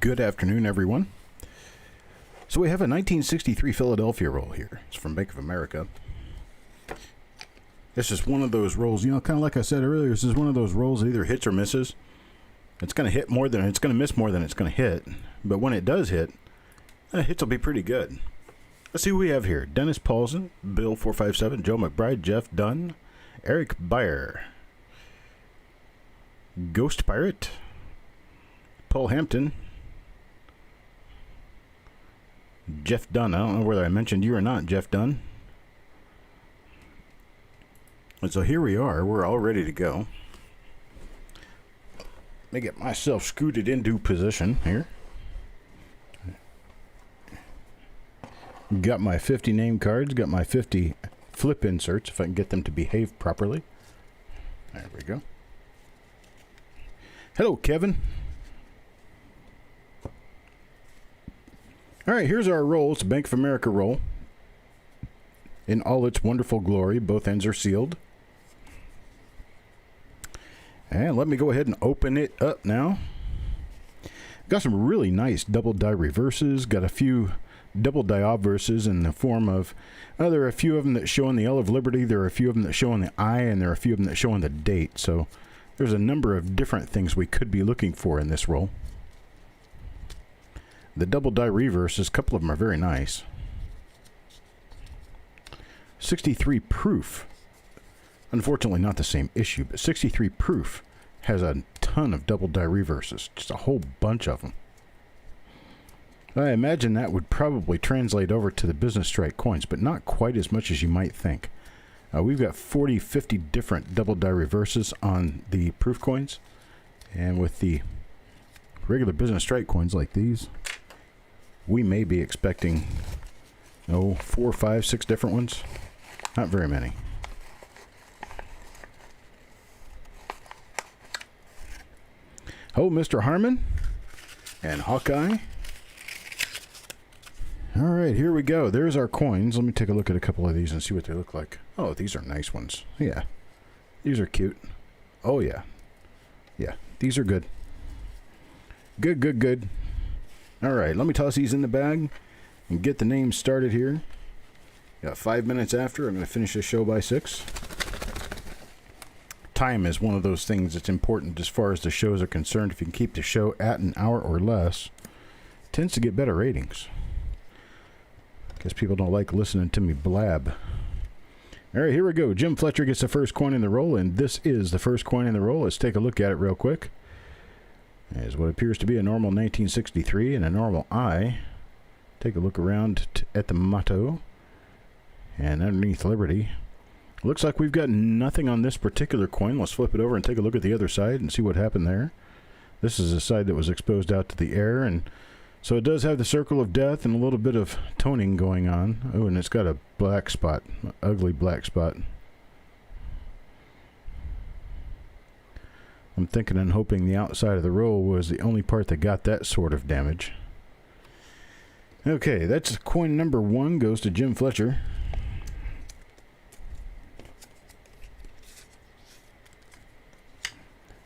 Good afternoon, everyone. So we have a 1963 Philadelphia roll here. It's from Bank of America. This is one of those rolls, you know, kind of like I said earlier, this is one of those rolls that either hits or misses. It's going to hit more than, it's going to miss more than it's going to hit. But when it does hit, the hits will be pretty good. Let's see who we have here. Dennis Paulson, Bill 457, Joe McBride, Jeff Dunn, Eric Beyer, Ghost Pirate, Paul Hampton, Jeff Dunn. I don't know whether I mentioned you or not, Jeff Dunn. And so here we are. We're all ready to go. Let me get myself scooted into position here. Got my 50 name cards. Got my 50 flip inserts, if I can get them to behave properly. There we go. Hello, Kevin. All right, here's our roll. It's a Bank of America roll. In all its wonderful glory, both ends are sealed. And let me go ahead and open it up now. Got some really nice double die reverses. Got a few double die obverses in the form of, there are a few of them that show on the L of Liberty. There are a few of them that show on the I, and there are a few of them that show on the date. So there's a number of different things we could be looking for in this roll. The double die reverses, a couple of them are very nice. 63 proof. Unfortunately, not the same issue, but 63 proof has a ton of double die reverses. Just a whole bunch of them. I imagine that would probably translate over to the business strike coins, but not quite as much as you might think. We've got 40, 50 different double die reverses on the proof coins. And with the regular business strike coins like these, we may be expecting, 4, 5, 6 different ones. Not very many. Oh, Mr. Harmon and Hawkeye. All right, here we go. There's our coins. Let me take a look at a couple of these and see what they look like. Oh, these are nice ones. Yeah, these are cute. Oh, yeah. Yeah, these are good. Good, good, good. All right, let me toss these in the bag and get the names started here. Got 5 minutes after. I'm going to finish the show by 6. Time is one of those things that's important as far as the shows are concerned. If you can keep the show at an hour or less, it tends to get better ratings. Guess people don't like listening to me blab. All right, here we go. Jim Fletcher gets the first coin in the roll, and this is the first coin in the roll. Let's take a look at it real quick. As what appears to be a normal 1963 and a normal I. Take a look around at the motto. And underneath Liberty. Looks like we've got nothing on this particular coin. Let's flip it over and take a look at the other side and see what happened there. This is a side that was exposed out to the air, and so it does have the circle of death and a little bit of toning going on. Oh, and it's got a black spot, an ugly black spot. I'm thinking and hoping the outside of the roll was the only part that got that sort of damage. Okay, that's coin number 1, goes to Jim Fletcher.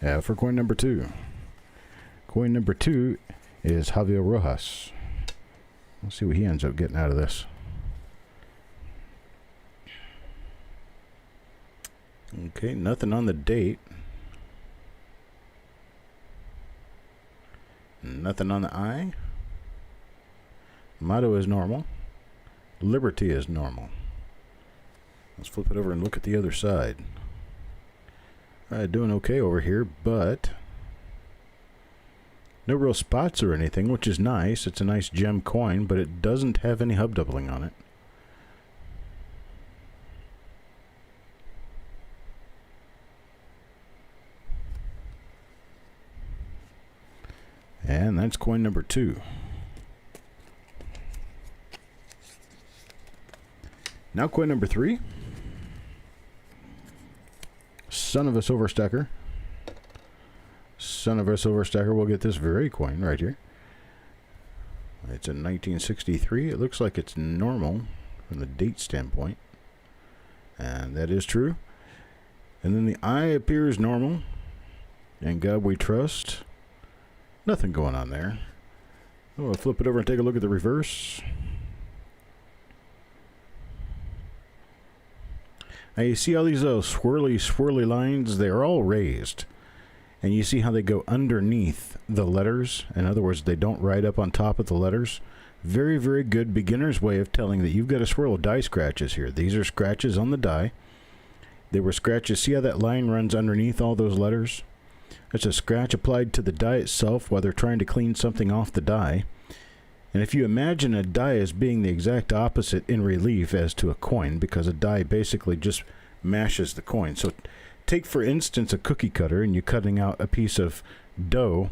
For coin number 2. Coin number 2 is Javier Rojas. Let's see what he ends up getting out of this. Okay, nothing on the date. Nothing on the I. Motto is normal. Liberty is normal. Let's flip it over and look at the other side. Doing okay over here, but no real spots or anything, which is nice. It's a nice gem coin, but it doesn't have any hub doubling on it. And that's coin number 2. Now coin number 3. Son of a silver stacker. Son of a silver stacker. We'll get this very coin right here. It's a 1963. It looks like it's normal from the date standpoint. And that is true. And then the eye appears normal. In God we trust. Nothing going on there. We'll flip it over and take a look at the reverse. Now you see all these little swirly lines? They're all raised. And you see how they go underneath the letters? In other words, they don't ride up on top of the letters. Very, very good beginner's way of telling that you've got a swirl of die scratches here. These are scratches on the die. They were scratches. See how that line runs underneath all those letters? That's a scratch applied to the die itself while they're trying to clean something off the die. And if you imagine a die as being the exact opposite in relief as to a coin, because a die basically just mashes the coin. So take, for instance, a cookie cutter, and you're cutting out a piece of dough.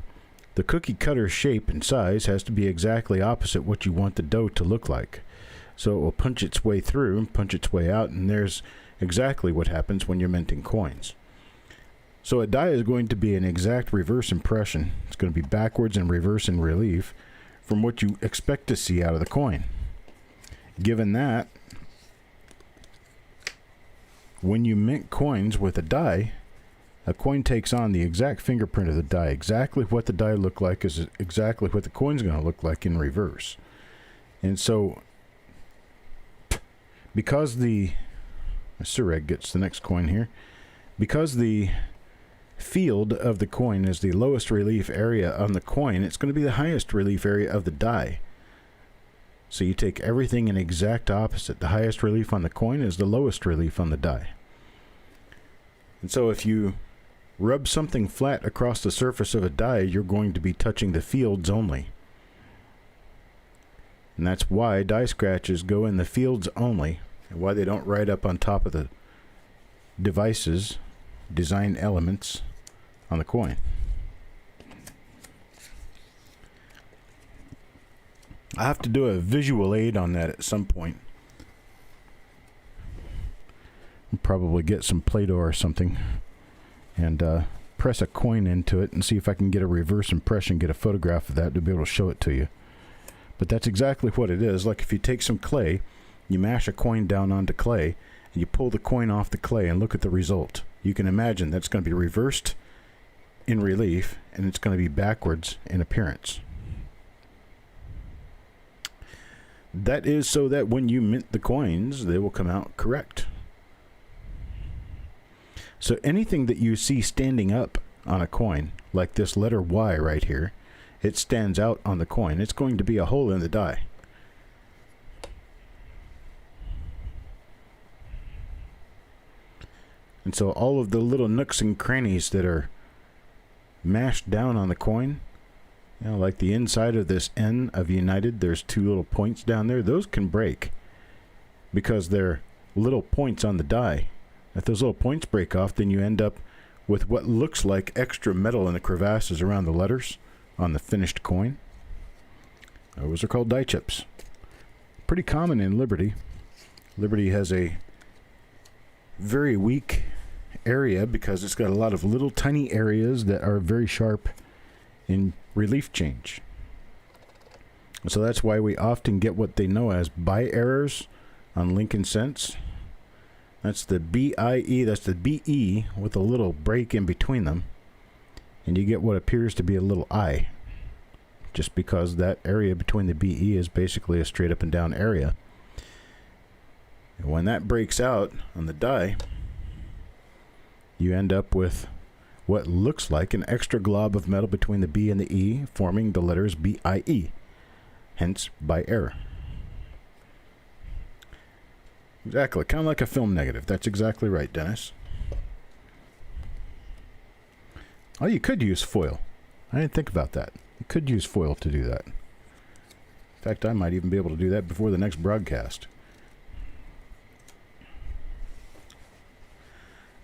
The cookie cutter shape and size has to be exactly opposite what you want the dough to look like. So it will punch its way through and punch its way out, and there's exactly what happens when you're minting coins. So a die is going to be an exact reverse impression. It's going to be backwards and reverse in relief from what you expect to see out of the coin. Given that, when you mint coins with a die, a coin takes on the exact fingerprint of the die. Exactly what the die looked like is exactly what the coin's going to look like in reverse. And so, because the Sureg gets the next coin here, because the field of the coin is the lowest relief area on the coin, it's going to be the highest relief area of the die. So you take everything in exact opposite. The highest relief on the coin is the lowest relief on the die. And so if you rub something flat across the surface of a die, you're going to be touching the fields only. And that's why die scratches go in the fields only, and why they don't ride up on top of the devices, design elements on the coin. I have to do a visual aid on that at some point. I'll probably get some Play-Doh or something and press a coin into it and see if I can get a reverse impression, get a photograph of that to be able to show it to you. But that's exactly what it is. Like if you take some clay, you mash a coin down onto clay, and you pull the coin off the clay and look at the result. You can imagine that's going to be reversed in relief, and it's going to be backwards in appearance. That is so that when you mint the coins, they will come out correct. So anything that you see standing up on a coin, like this letter Y right here, it stands out on the coin. It's going to be a hole in the die. And so all of the little nooks and crannies that are mashed down on the coin, you know, like the inside of this N of United, there's two little points down there. Those can break because they're little points on the die. If those little points break off, then you end up with what looks like extra metal in the crevasses around the letters on the finished coin. Those are called die chips. Pretty common in Liberty. Liberty has a very weak area because it's got a lot of little tiny areas that are very sharp in relief change. So that's why we often get what they know as BI errors on Lincoln Cents. That's the BIE, that's the BE with a little break in between them. And you get what appears to be a little I, just because that area between the BE is basically a straight up and down area. And when that breaks out on the die, you end up with what looks like an extra glob of metal between the B and the E, forming the letters BIE, hence by error. Exactly, kind of like a film negative. That's exactly right, Dennis. Oh, you could use foil. I didn't think about that. You could use foil to do that. In fact, I might even be able to do that before the next broadcast.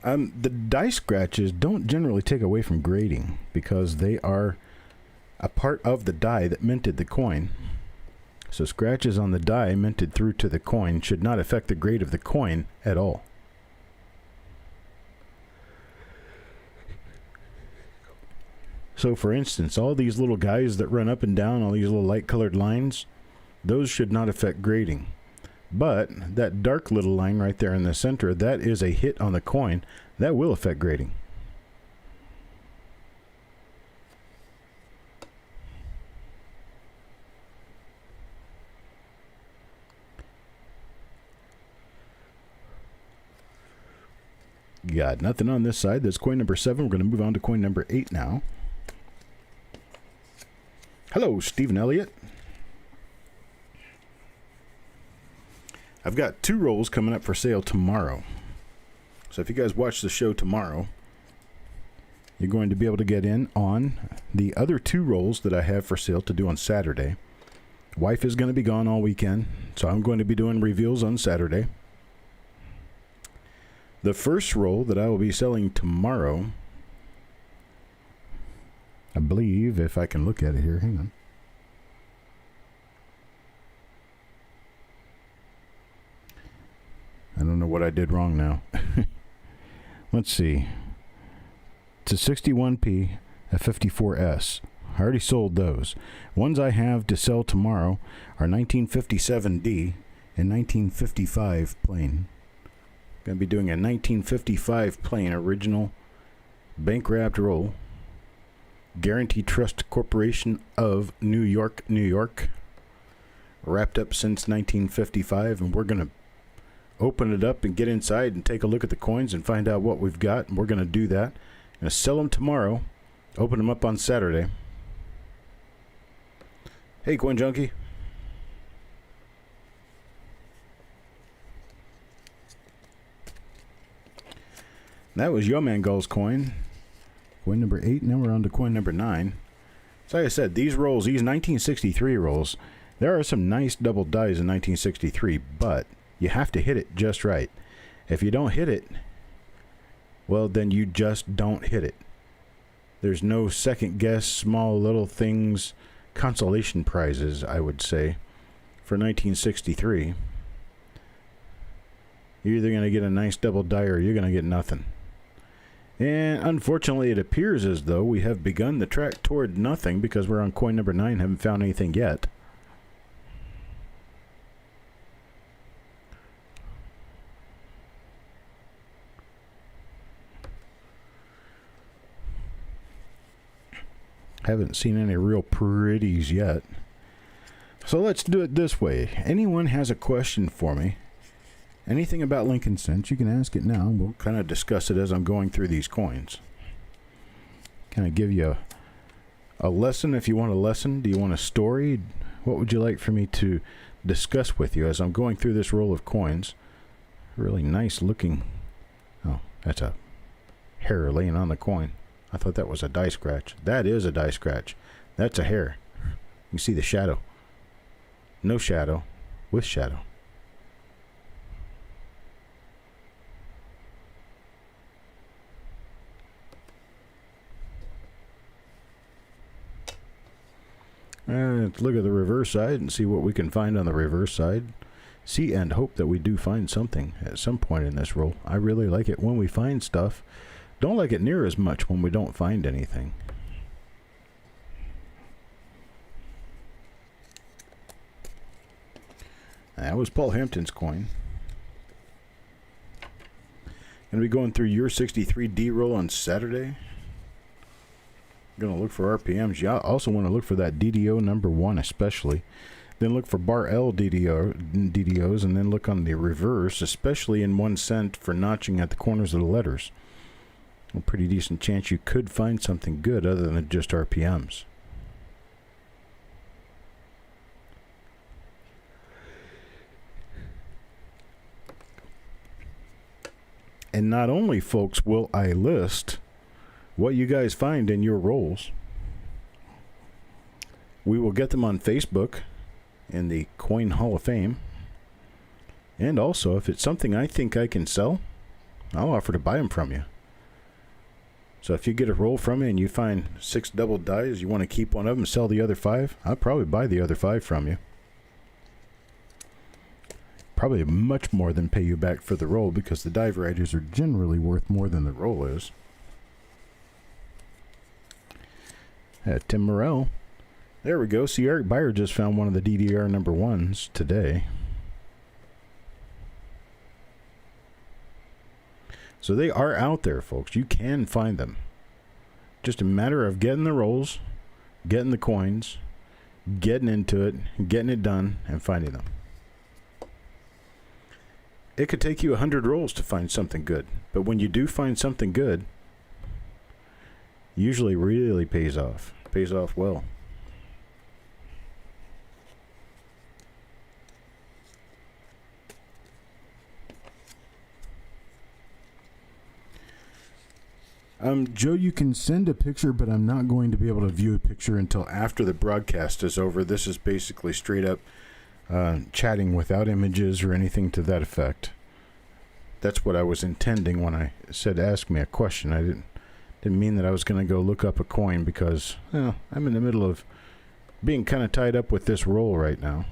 The die scratches don't generally take away from grading because they are a part of the die that minted the coin. So scratches on the die minted through to the coin should not affect the grade of the coin at all. So for instance, all these little guys that run up and down, all these little light colored lines, those should not affect grading. But that dark little line right there in the center, that is a hit on the coin. That will affect grading. Got nothing on this side. That's coin number 7. We're going to move on to coin number 8 now. Hello, Stephen Elliott. I've got 2 rolls coming up for sale tomorrow. So if you guys watch the show tomorrow, you're going to be able to get in on the other 2 rolls that I have for sale to do on Saturday. Wife is going to be gone all weekend, so I'm going to be doing reveals on Saturday. The first roll that I will be selling tomorrow, I believe, if I can look at it here, hang on. I don't know what I did wrong now. Let's see. It's a 61p, a 54s. I already sold those. Ones I have to sell tomorrow are 1957D and 1955 plain. Going to be doing a 1955 plain original bank wrapped roll. Guarantee Trust Corporation of New York, New York. Wrapped up since 1955, and we're going to open it up and get inside and take a look at the coins and find out what we've got. And we're going to do that. Going to sell them tomorrow. Open them up on Saturday. Hey, Coin Junkie. That was Yo Man Gull's coin. Coin number 8. Now we're on to coin number 9. So like I said, these rolls, these 1963 rolls, there are some nice double dies in 1963, but you have to hit it just right. If you don't hit it, well, then you just don't hit it. There's no second guess, small little things, consolation prizes, I would say, for 1963. You're either going to get a nice double die or you're going to get nothing. And unfortunately, it appears as though we have begun the track toward nothing because we're on coin number 9, haven't found anything yet. Haven't seen any real pretties yet. So let's do it this way. Anyone has a question for me, anything about Lincoln cents, you can ask it now. We'll kind of discuss it as I'm going through these coins. Kind of give you a lesson if you want a lesson. Do you want a story? What would you like for me to discuss with you as I'm going through this roll of coins? Really nice looking. Oh, that's a hair laying on the coin. I thought that was a die scratch. That is a die scratch. That's a hair. You can see the shadow. No shadow, with shadow. Let's look at the reverse side and see what we can find on the reverse side. See and hope that we do find something at some point in this roll. I really like it when we find stuff. Don't like it near as much when we don't find anything. That was Paul Hampton's coin. Going to be going through your 63D roll on Saturday. Going to look for RPMs. You also want to look for that DDO number 1 especially. Then look for bar L DDOs, and then look on the reverse, especially in 1 cent for notching at the corners of the letters. A pretty decent chance you could find something good other than just RPMs. And not only, folks, will I list what you guys find in your rolls, we will get them on Facebook in the Coin Hall of Fame. And also, if it's something I think I can sell, I'll offer to buy them from you. So if you get a roll from me and you find 6 double dies, you want to keep one of them and sell the other 5, I'll probably buy the other 5 from you. Probably much more than pay you back for the roll because the die varieties are generally worth more than the roll is. Tim Morrell. There we go. See, Eric Beyer just found one of the DDR number 1s today. So they are out there, folks. You can find them. Just a matter of getting the rolls, getting the coins, getting into it, getting it done, and finding them. it could take you 100 rolls to find something good. But when you do find something good, usually really pays off. Pays off well. Joe, you can send a picture, but I'm not going to be able to view a picture until after the broadcast is over. This is basically straight up chatting without images or anything to that effect. That's what I was intending when I said ask me a question. I didn't mean that I was going to go look up a coin because, well, I'm in the middle of being kind of tied up with this roll right now.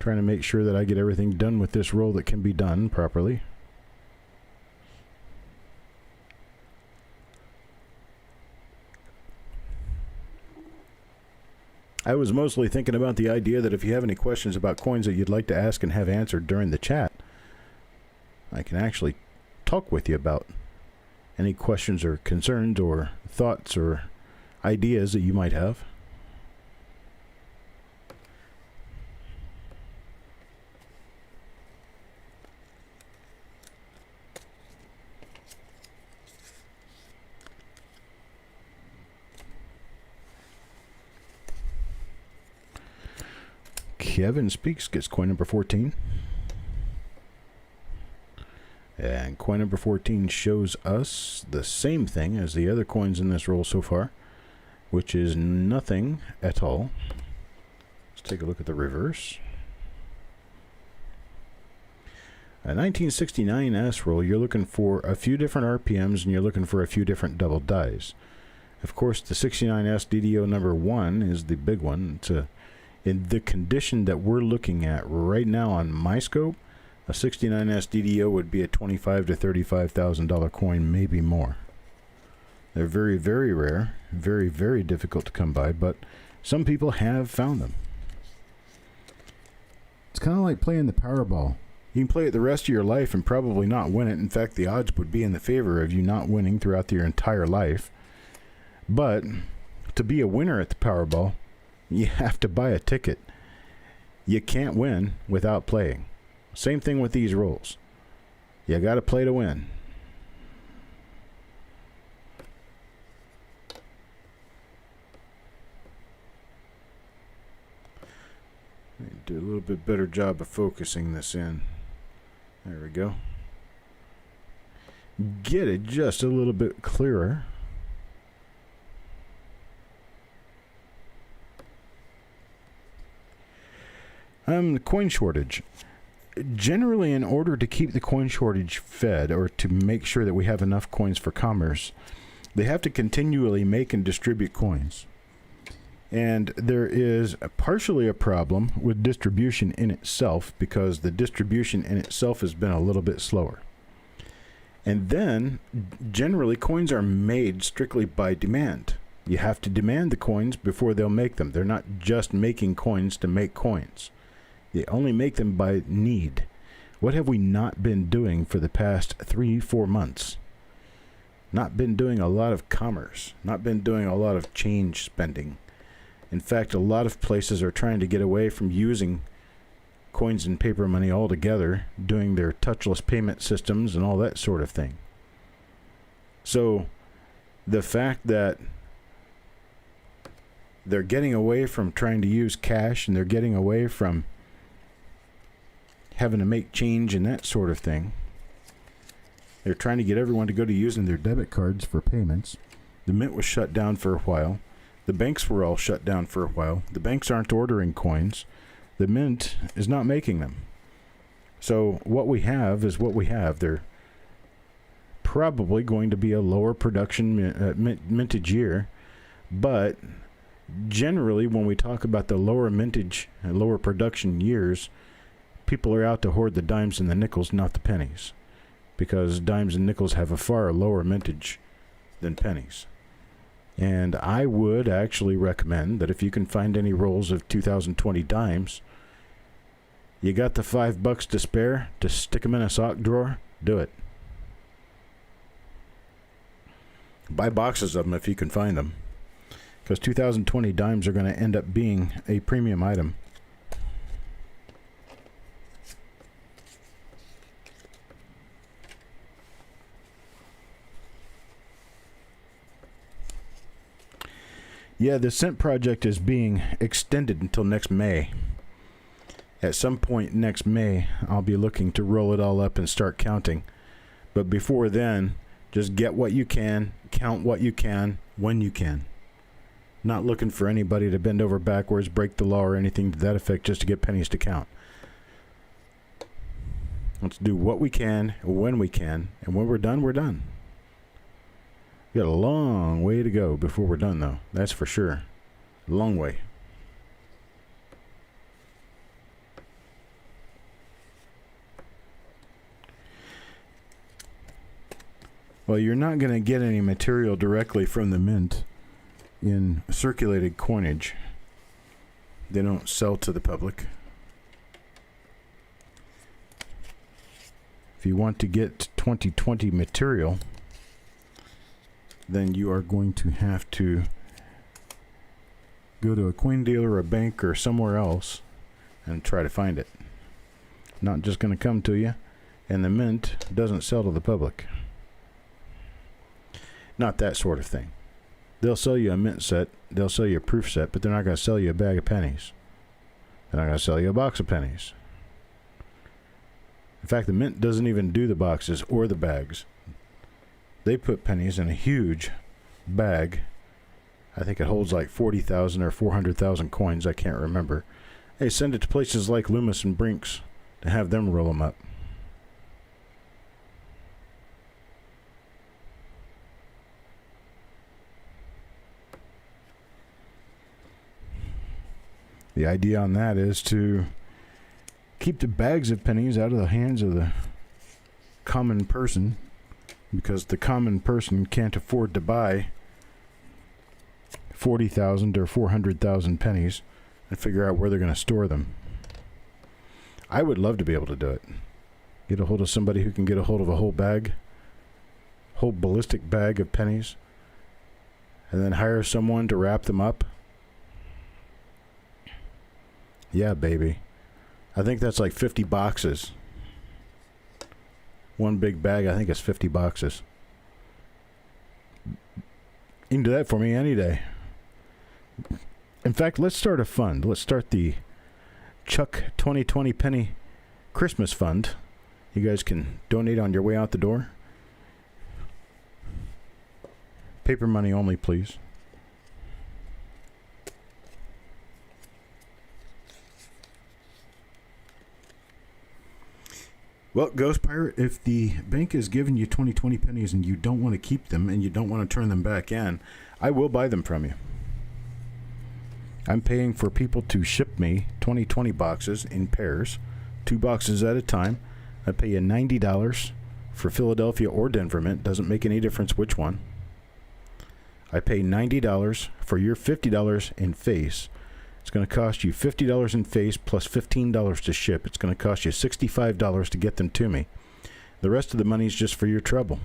Trying to make sure that I get everything done with this roll that can be done properly. I was mostly thinking about the idea that if you have any questions about coins that you'd like to ask and have answered during the chat, I can actually talk with you about any questions or concerns or thoughts or ideas that you might have. Kevin Speaks gets coin number 14. And coin number 14 shows us the same thing as the other coins in this roll so far, which is nothing at all. Let's take a look at the reverse. A 1969 S roll, you're looking for a few different RPMs and you're looking for a few different double dies. Of course, the 69S DDO number 1 is the big one. It's in the condition that we're looking at right now on my scope, a 69S DDO would be a $25,000 to $35,000 coin, maybe more. They're very, very rare, very, very difficult to come by, but some people have found them. It's kind of like playing the Powerball. You can play it the rest of your life and probably not win it. In fact, the odds would be in the favor of you not winning throughout your entire life. But to be a winner at the Powerball, you have to buy a ticket. You can't win without playing. Same thing with these rolls. You got to play to win. Do a little bit better job of focusing this in. There we go. Get it just a little bit clearer. The coin shortage. Generally, in order to keep the coin shortage fed, or to make sure that we have enough coins for commerce, they have to continually make and distribute coins. And there is partially a problem with distribution in itself, because the distribution in itself has been a little bit slower. And then, generally, coins are made strictly by demand. You have to demand the coins before they'll make them. They're not just making coins to make coins. They only make them by need. What have we not been doing for the past 3-4 months? Not been doing a lot of commerce. Not been doing a lot of change spending. In fact, a lot of places are trying to get away from using coins and paper money altogether, doing their touchless payment systems and all that sort of thing. So, the fact that they're getting away from trying to use cash, and they're getting away from having to make change and that sort of thing. They're trying to get everyone to go to using their debit cards for payments. The mint was shut down for a while. The banks were all shut down for a while. The banks aren't ordering coins. The mint is not making them. So what we have is what we have. They're probably going to be a lower production mintage year, but generally when we talk about the lower mintage and lower production years, people are out to hoard the dimes and the nickels, not the pennies, because dimes and nickels have a far lower mintage than pennies. And I would actually recommend that if you can find any rolls of 2020 dimes, you got the $5 to spare to stick them in a sock drawer, do it. Buy boxes of them if you can find them, because 2020 dimes are going to end up being a premium item. Yeah, the scent project is being extended until next May. At some point next May, I'll be looking to roll it all up and start counting. But before then, just get what you can, count what you can, when you can. Not looking for anybody to bend over backwards, break the law, or anything to that effect just to get pennies to count. Let's do what we can, when we can, and when we're done, we're done. We got a long way to go before we're done, though. That's for sure. Long way. Well, you're not going to get any material directly from the mint in circulated coinage. They don't sell to the public. If you want to get 2020 material, then you are going to have to go to a coin dealer, a bank, or somewhere else and try to find it. Not just going to come to you, and the mint doesn't sell to the public. Not that sort of thing. They'll sell you a mint set, they'll sell you a proof set, but they're not going to sell you a bag of pennies. They're not going to sell you a box of pennies. In fact, the mint doesn't even do the boxes or the bags. They put pennies in a huge bag. I think it holds like 40,000 or 400,000 coins. I can't remember. They send it to places like Loomis and Brinks to have them roll them up. The idea on that is to keep the bags of pennies out of the hands of the common person, because the common person can't afford to buy 40,000 or 400,000 pennies and figure out where they're going to store them. I would love to be able to do it. Get a hold of somebody who can get a hold of a whole ballistic bag of pennies, and then hire someone to wrap them up. Yeah, baby. I think that's like 50 boxes. One big bag, I think it's 50 boxes. You can do that for me any day. In fact, let's start a fund. Let's start the Chuck 2020 Penny Christmas Fund. You guys can donate on your way out the door. Paper money only, please. Well, Ghost Pirate, if the bank is giving you 2020 pennies and you don't want to keep them and you don't want to turn them back in, I will buy them from you. I'm paying for people to ship me 2020 boxes in pairs, 2 boxes at a time. I pay you $90 for Philadelphia or Denver mint. Doesn't make any difference which one. I pay $90 for your $50 in face. It's going to cost you $50 in face plus $15 to ship. It's going to cost you $65 to get them to me. The rest of the money is just for your trouble.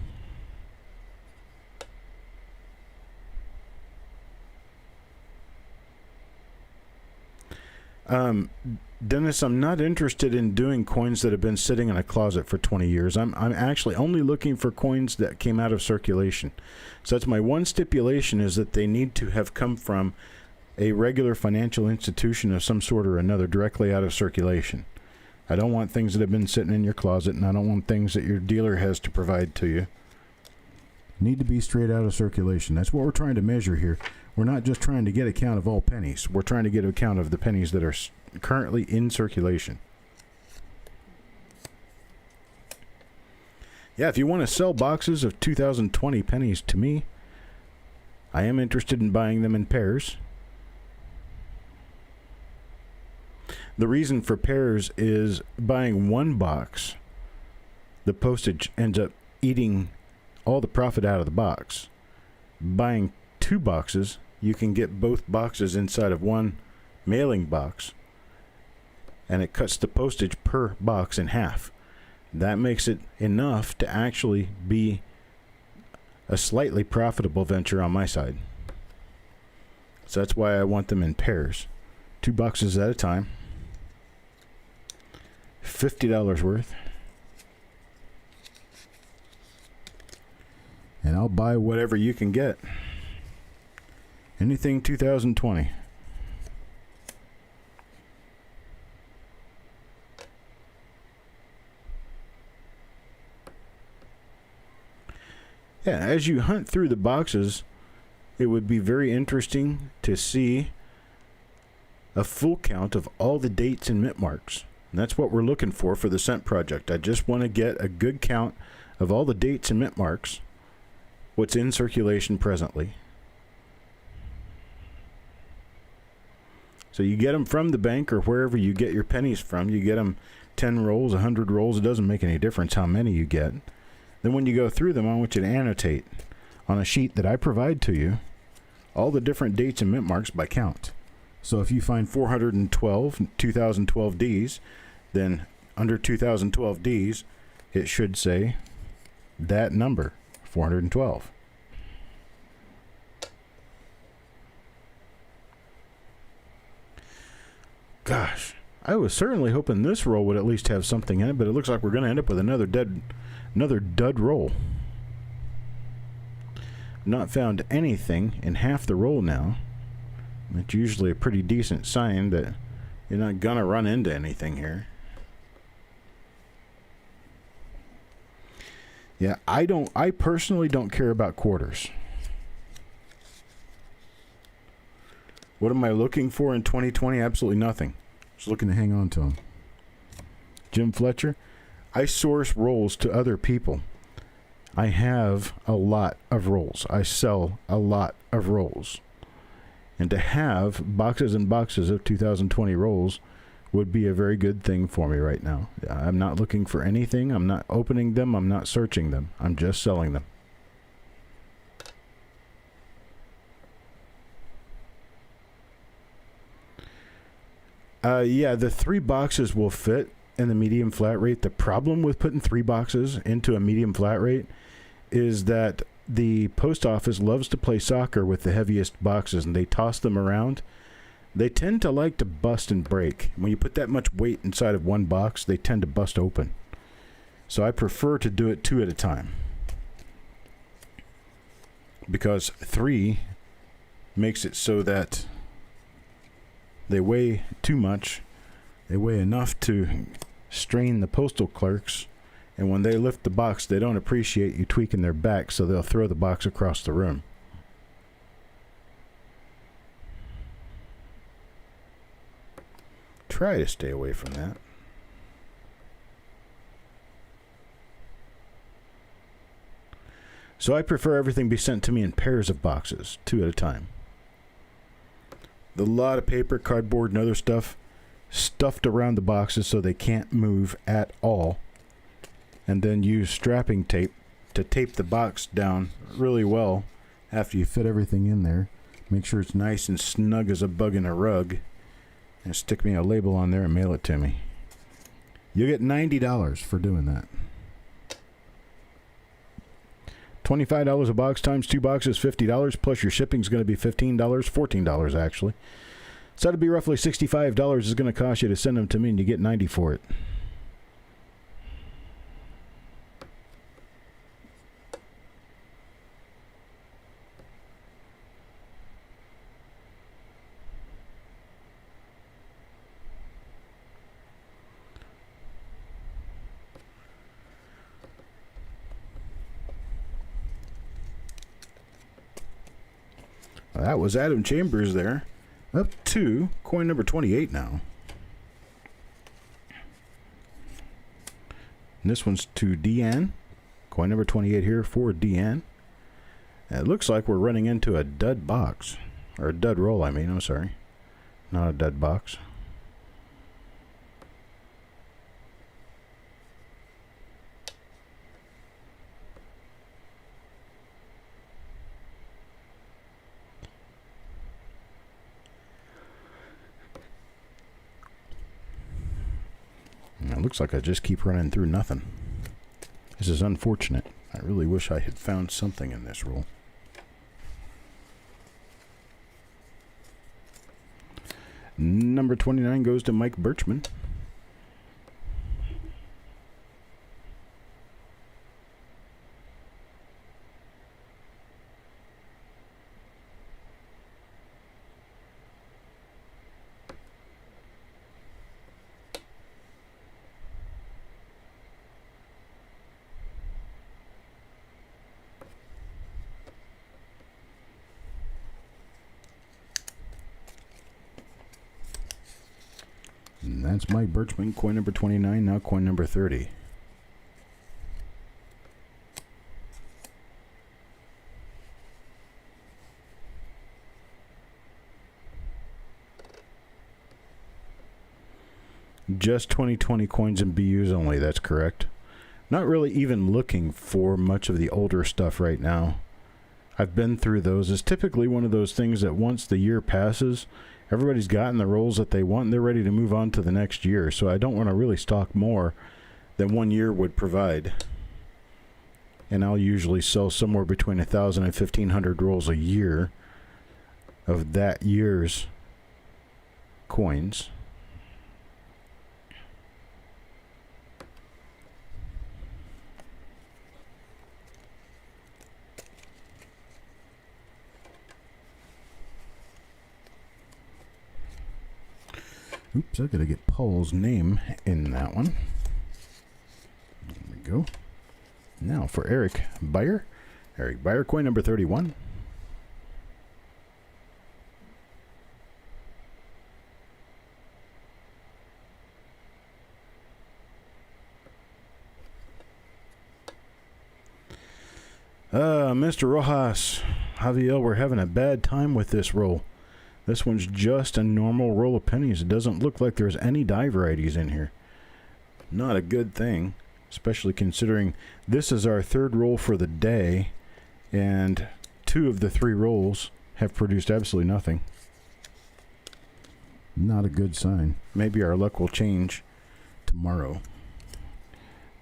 Dennis, I'm not interested in doing coins that have been sitting in a closet for 20 years. I'm actually only looking for coins that came out of circulation. So that's my one stipulation, is that they need to have come from a regular financial institution of some sort or another, directly out of circulation. I don't want things that have been sitting in your closet, and I don't want things that your dealer has to provide to you. Need to be straight out of circulation. That's what we're trying to measure here. We're not just trying to get a count of all pennies. We're trying to get a count of the pennies that are currently in circulation. Yeah, if you want to sell boxes of 2020 pennies to me, I am interested in buying them in pairs. The reason for pairs is buying one box, the postage ends up eating all the profit out of the box. Buying 2 boxes, you can get both boxes inside of one mailing box, and it cuts the postage per box in half. That makes it enough to actually be a slightly profitable venture on my side. So that's why I want them in pairs. 2 boxes at a time. $50 worth. And I'll buy whatever you can get. Anything 2020. Yeah, as you hunt through the boxes, it would be very interesting to see a full count of all the dates and mint marks. And that's what we're looking for the scent project. I just want to get a good count of all the dates and mint marks, what's in circulation presently. So you get them from the bank or wherever you get your pennies from. You get them 10 rolls, 100 rolls. It doesn't make any difference how many you get. Then when you go through them, I want you to annotate on a sheet that I provide to you all the different dates and mint marks by count. So if you find 412 2012 Ds, then under 2012 Ds, it should say that number, 412. Gosh, I was certainly hoping this roll would at least have something in it, but it looks like we're going to end up with another dud roll. Not found anything in half the roll now. It's usually a pretty decent sign that you're not going to run into anything here. Yeah, I personally don't care about quarters. What am I looking for in 2020? Absolutely nothing. Just looking to hang on to them. Jim Fletcher, I source rolls to other people. I have a lot of rolls. I sell a lot of rolls. And to have boxes and boxes of 2020 rolls would be a very good thing for me right now. I'm not looking for anything. I'm not opening them. I'm not searching them. I'm just selling them. Yeah, the 3 boxes will fit in the medium flat rate. The problem with putting 3 boxes into a medium flat rate is that the post office loves to play soccer with the heaviest boxes, and they toss them around. They tend to like to bust and break. When you put that much weight inside of one box, they tend to bust open. So I prefer to do it 2 at a time, because 3 makes it so that they weigh too much. They weigh enough to strain the postal clerks, and when they lift the box, they don't appreciate you tweaking their back, so they'll throw the box across the room. Try to stay away from that. So I prefer everything be sent to me in pairs of boxes, 2 at a time. A lot of paper, cardboard, and other stuff stuffed around the boxes so they can't move at all. And then use strapping tape to tape the box down really well after you fit everything in there. Make sure it's nice and snug as a bug in a rug. And stick me a label on there and mail it to me. You'll get $90 for doing that. $25 a box times 2 boxes, $50, plus your shipping's going to be $15, $14 actually. So that'd be roughly $65 is going to cost you to send them to me, and you get $90 for it. That was Adam Chambers there. Up to coin number 28 now. And this one's to Deanne. Coin number 28 here for Deanne. And it looks like we're running into a dud box. Or a dud roll, I mean. I'm sorry. Not a dud box. It looks like I just keep running through nothing. This is unfortunate. I really wish I had found something in this roll. Number 29 goes to Mike Birchman. That's Mike Birchman, coin number 29, now coin number 30. Just 2020 coins and BUs only, that's correct. Not really even looking for much of the older stuff right now. I've been through those. It's typically one of those things that once the year passes, everybody's gotten the rolls that they want and they're ready to move on to the next year. So I don't want to really stock more than 1 year would provide. And I'll usually sell somewhere between 1,000 and 1,500 rolls a year of that year's coins. Oops, I gotta get Paul's name in that one. There we go. Now for Eric Beyer. Eric Beyer, coin number 31. Mr. Rojas, Javier, we're having a bad time with this roll. This one's just a normal roll of pennies. It doesn't look like there's any die varieties in here. Not a good thing, especially considering this is our third roll for the day, and 2 of the 3 rolls have produced absolutely nothing. Not a good sign. Maybe our luck will change tomorrow.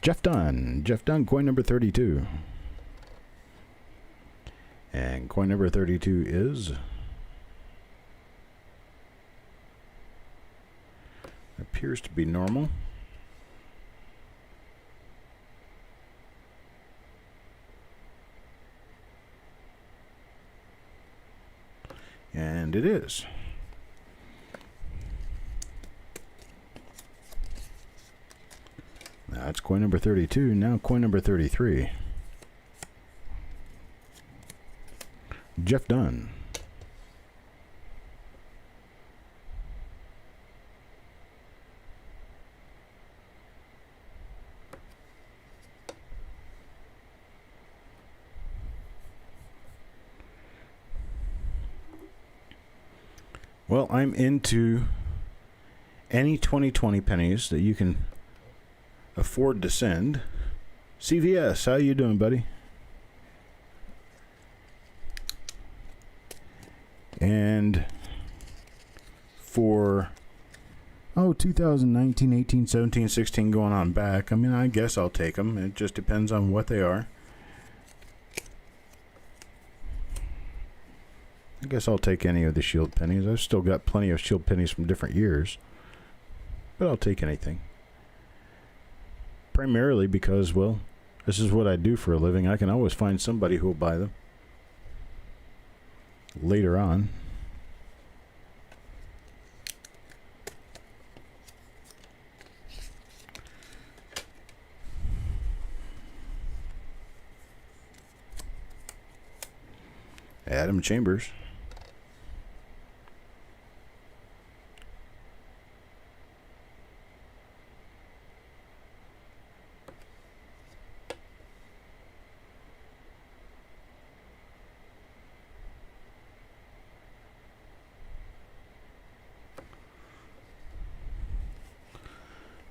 Jeff Dunn. Jeff Dunn, coin number 32. And coin number 32 is... appears to be normal. And it is. That's coin number 32. Now coin number 33. Jeff Dunn. Well, I'm into any 2020 pennies that you can afford to send. CVS, how you doing, buddy? And for 2019, 18, 17, 16 going on back, I mean, I guess I'll take them. It just depends on what they are. I guess I'll take any of the shield pennies. I've still got plenty of shield pennies from different years, but I'll take anything. Primarily because, well, this is what I do for a living. I can always find somebody who will buy them later on. Adam Chambers.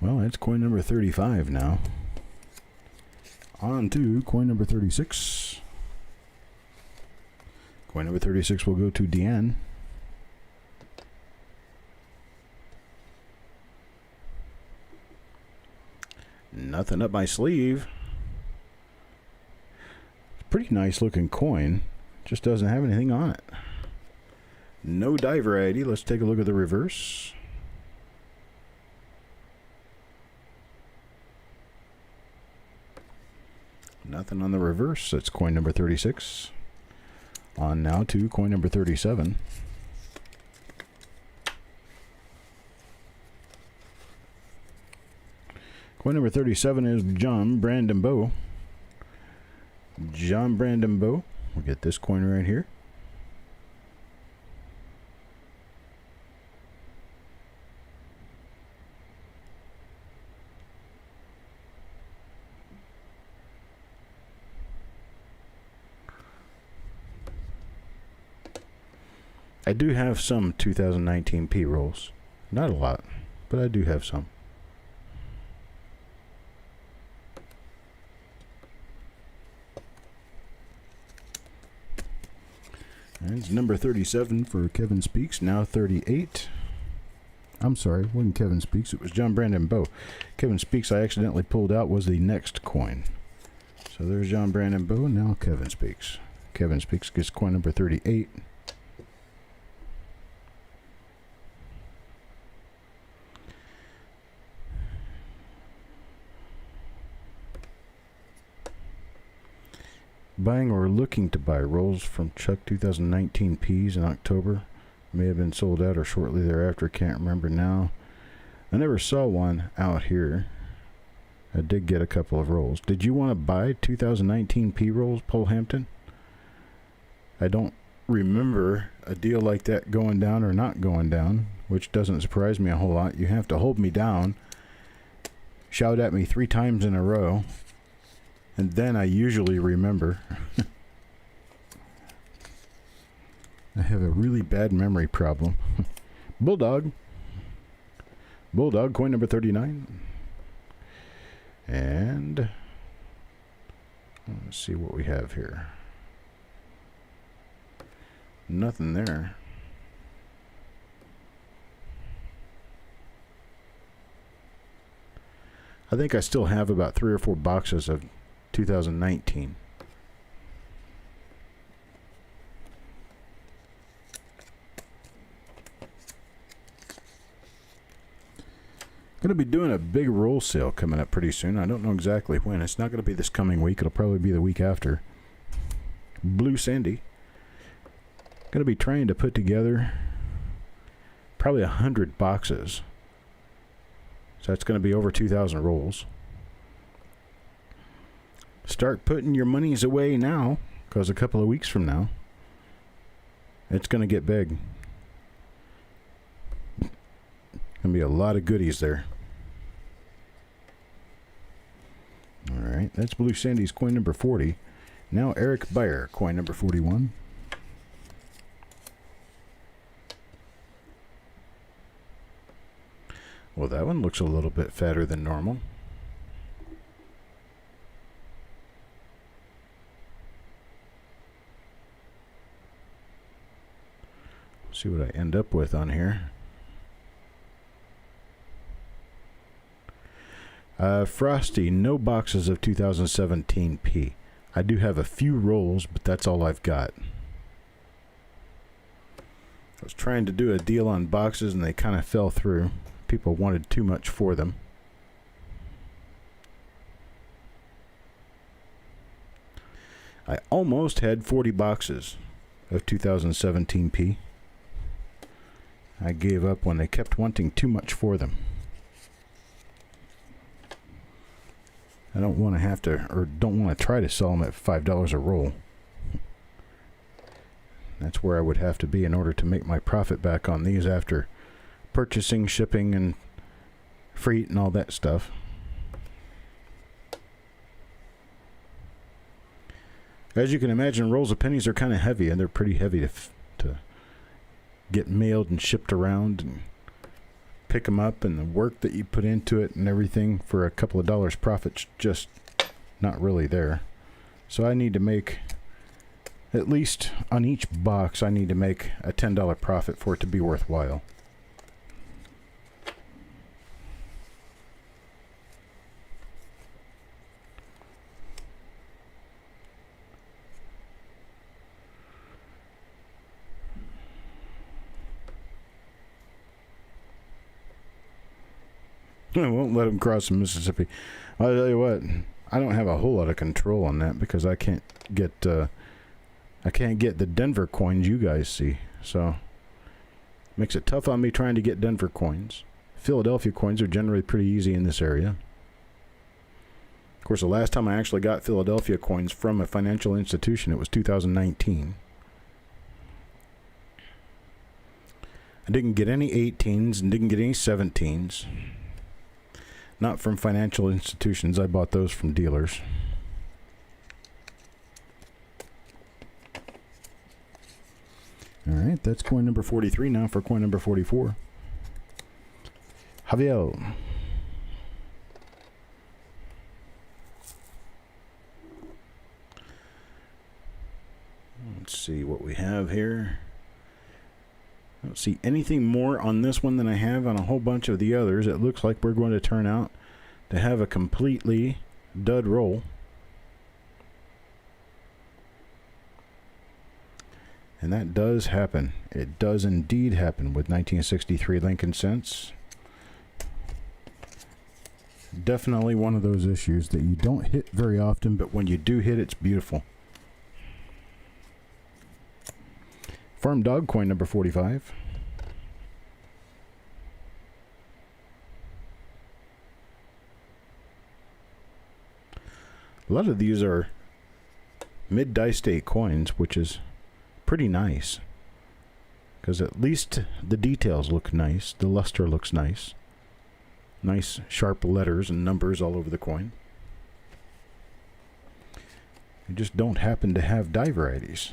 Well, that's coin number 35 now. On to coin number 36. Coin number 36 will go to Deanne. Nothing up my sleeve. Pretty nice looking coin. Just doesn't have anything on it. No die variety. Let's take a look at the reverse. Nothing on the reverse. That's coin number 36. On now to coin number 37. Coin number 37 is John Brandon Bow. John Brandon Bow. We'll get this coin right here. I do have some 2019 P rolls. Not a lot, but I do have some. And it's number 37 for Kevin Speaks, now 38. I'm sorry, it wasn't Kevin Speaks, it was John Brandon Bow. Kevin Speaks I accidentally pulled out was the next coin. So there's John Brandon Bow, now Kevin Speaks. Kevin Speaks gets coin number 38. Buying or looking to buy rolls from Chuck 2019 Ps in October. May have been sold out or shortly thereafter, can't remember now. I never saw one out here. I did get a couple of rolls. Did you want to buy 2019 P rolls, Paul Hampton? I don't remember a deal like that going down or not going down, which doesn't surprise me a whole lot. You have to hold me down, shout at me 3 times in a row, and then I usually remember. I have a really bad memory problem. Bulldog. Bulldog, coin number 39. And let's see what we have here. Nothing there. I think I still have about 3 or 4 boxes of 2019. Going to be doing a big roll sale coming up pretty soon. I don't know exactly when. It's not going to be this coming week. It'll probably be the week after. Blue Sandy. Going to be trying to put together probably 100 boxes. So that's going to be over 2,000 rolls. Start putting your monies away now, because a couple of weeks from now, it's going to get big. Going to be a lot of goodies there. All right, that's Blue Sandy's coin number 40. Now Eric Beyer, coin number 41. Well, that one looks a little bit fatter than normal. See what I end up with on here. Frosty, no boxes of 2017 P. I do have a few rolls, but that's all I've got. I was trying to do a deal on boxes and they kind of fell through. People wanted too much for them. I almost had 40 boxes of 2017 P. I gave up when they kept wanting too much for them. I don't want to have to, or don't want to try to sell them at $5 a roll. That's where I would have to be in order to make my profit back on these after purchasing, shipping, and freight and all that stuff. As you can imagine, rolls of pennies are kind of heavy, and they're pretty heavy to get mailed and shipped around and pick them up, and the work that you put into it and everything for a couple of dollars profit's just not really there. So I need to make, at least on each box, I need to make a $10 profit for it to be worthwhile. I won't let them cross the Mississippi. I'll tell you what, I don't have a whole lot of control on that because I can't get the Denver coins you guys see. So makes it tough on me trying to get Denver coins. Philadelphia coins are generally pretty easy in this area. Of course, the last time I actually got Philadelphia coins from a financial institution, it was 2019. I didn't get any 18s and didn't get any 17s. Not from financial institutions. I bought those from dealers. All right, that's coin number 43. Now for coin number 44. Javier. Let's see what we have here. I don't see anything more on this one than I have on a whole bunch of the others. It looks like we're going to turn out to have a completely dud roll. And that does happen. It does indeed happen with 1963 Lincoln Cents. Definitely one of those issues that you don't hit very often, but when you do hit, it's beautiful. Farm Dog, coin number 45. A lot of these are mid-die state coins, which is pretty nice. Because at least the details look nice. The luster looks nice. Nice sharp letters and numbers all over the coin. You just don't happen to have die varieties.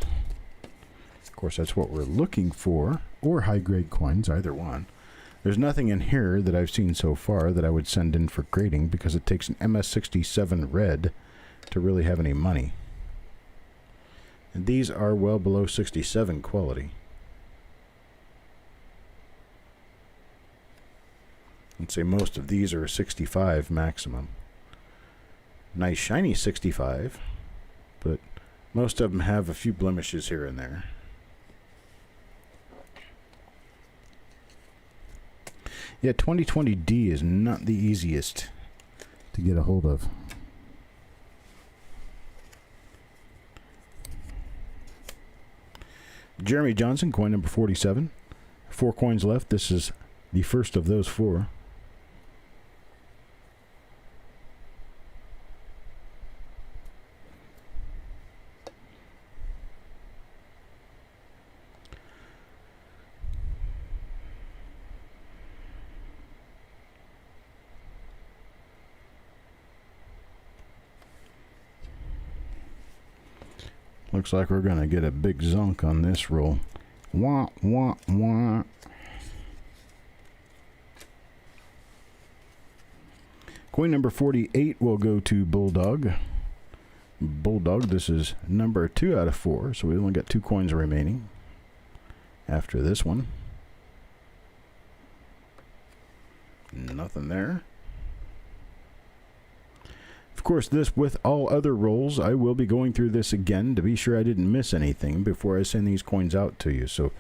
Of course, that's what we're looking for. Or high-grade coins, either one. There's nothing in here that I've seen so far that I would send in for grading because it takes an MS67 red to really have any money. And these are well below 67 quality. I'd say most of these are 65 maximum. Nice shiny 65, but most of them have a few blemishes here and there. Yeah, 2020D is not the easiest to get a hold of. Jeremy Johnson, coin number 47. 4 coins left. This is the first of those 4. Looks like we're going to get a big zunk on this roll. Wah, wah, wah. Coin number 48 will go to Bulldog. Bulldog, this is number 2 out of 4, so we only got 2 coins remaining after this one. Nothing there. Of course, this with all other rolls, I will be going through this again to be sure I didn't miss anything before I send these coins out to you. So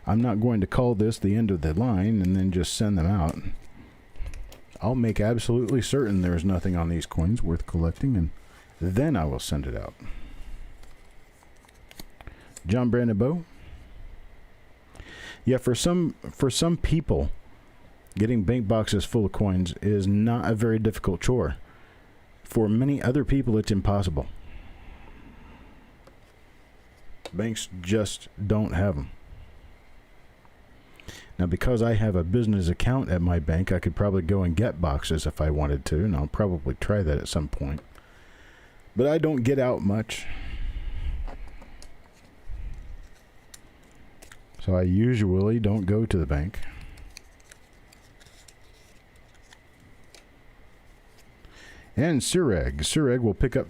I'm not going to call this the end of the line and then just send them out. I'll make absolutely certain there's nothing on these coins worth collecting, and then I will send it out. John Brandon Bow. Yeah, for some people, getting bank boxes full of coins is not a very difficult chore. For many other people, it's impossible. Banks just don't have them. Now, because I have a business account at my bank, I could probably go and get boxes if I wanted to, and I'll probably try that at some point. But I don't get out much. So I usually don't go to the bank. And Sureg. Sureg will pick up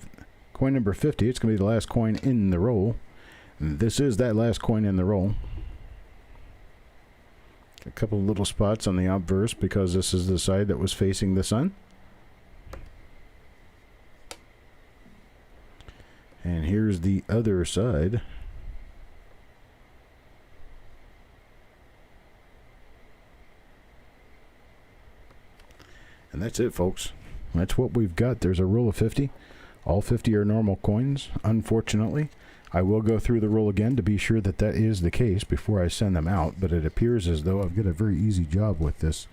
coin number 50. It's going to be the last coin in the roll. And this is that last coin in the roll. A couple little spots on the obverse because this is the side that was facing the sun. And here's the other side. And that's it, folks. That's what we've got. There's a roll of 50. All 50 are normal coins, unfortunately. I will go through the roll again to be sure that that is the case before I send them out, but it appears as though I've got a very easy job with this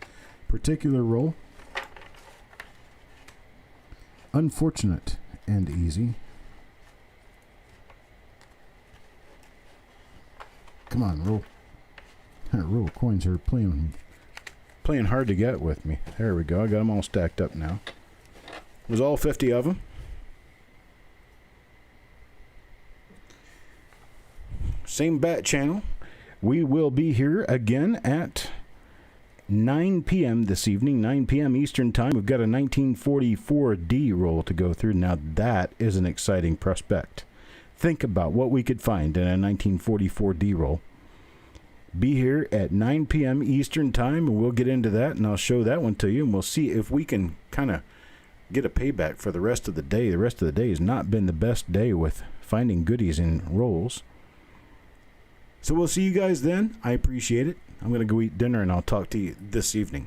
particular roll. Unfortunate and easy. Come on, roll. Roll of coins are playing hard to get with me. There we go. I got them all stacked up now. It was all 50 of them. Same bat channel. We will be here again at 9 p.m. this evening, 9 p.m. Eastern Time. We've got a 1944D roll to go through. Now, that is an exciting prospect. Think about what we could find in a 1944D roll. Be here at 9 p.m. Eastern Time, and we'll get into that, and I'll show that one to you, and we'll see if we can kind of get a payback for the rest of the day. The rest of the day has not been the best day with finding goodies in rolls. So we'll see you guys then. I appreciate it. I'm going to go eat dinner, and I'll talk to you this evening.